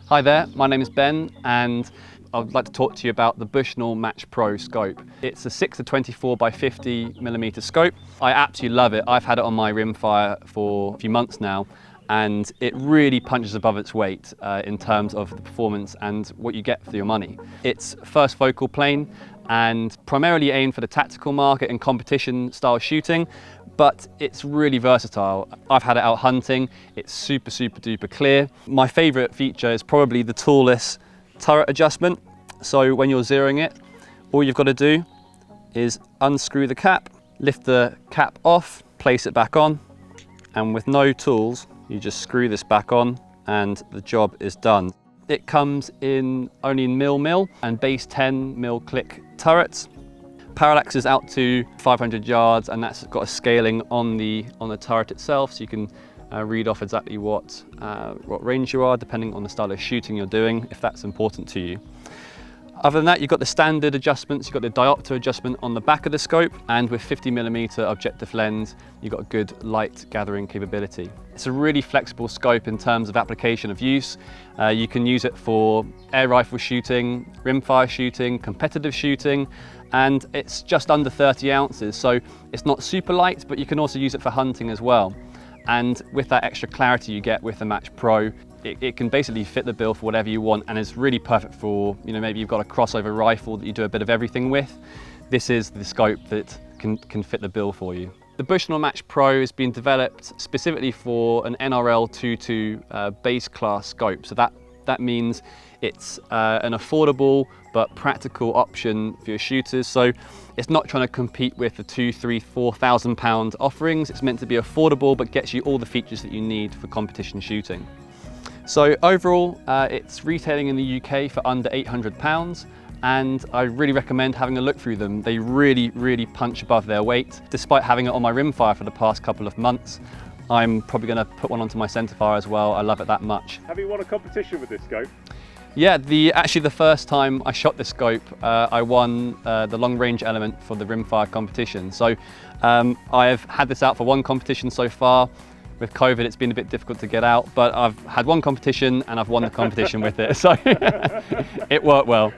Hi there, my name is Ben and I'd like to talk to you about the Bushnell Match Pro scope. It's a 6 to 24 by 50mm scope. I absolutely love it. I've had it on my rimfire for a few months now and it really punches above its weight in terms of the performance and what you get for your money. It's first focal plane and primarily aimed for the tactical market and competition style shooting, but it's really versatile. I've had it out hunting, it's super duper clear. My favourite feature is probably the toolless turret adjustment. So when you're zeroing it, all you've got to do is unscrew the cap, lift the cap off, place it back on, and with no tools, you just screw this back on and the job is done. It comes in only in mil and base 10mm click turrets. Parallax is out to 500 yards and that's got a scaling on the turret itself, so you can read off exactly what range you are depending on the style of shooting you're doing, if that's important to you. Other than that, you've got the standard adjustments, you've got the diopter adjustment on the back of the scope, and with 50mm objective lens, you've got a good light gathering capability. It's a really flexible scope in terms of application of use. You can use it for air rifle shooting, rimfire shooting, competitive shooting, and it's just under 30 ounces, so it's not super light, but you can also use it for hunting as well. And with that extra clarity you get with the Match Pro, it can basically fit the bill for whatever you want, and it's really perfect for, maybe you've got a crossover rifle that you do a bit of everything with. This is the scope that can fit the bill for you. The Bushnell Match Pro has been developed specifically for an NRL 2.2 base class scope. So that means it's an affordable but practical option for your shooters. So it's not trying to compete with the £2,000, £3,000, £4,000 offerings. It's meant to be affordable but gets you all the features that you need for competition shooting. So overall, it's retailing in the UK for under £800, and I really recommend having a look through them. They really punch above their weight. Despite having it on my rimfire for the past couple of months, I'm probably going to put one onto my centrefire as well. I love it that much. Have you won a competition with this scope? Yeah, actually the first time I shot this scope, I won the long range element for the rimfire competition. So I've had this out for one competition so far. With COVID, it's been a bit difficult to get out, but I've had one competition and I've won the competition with it, so it worked well.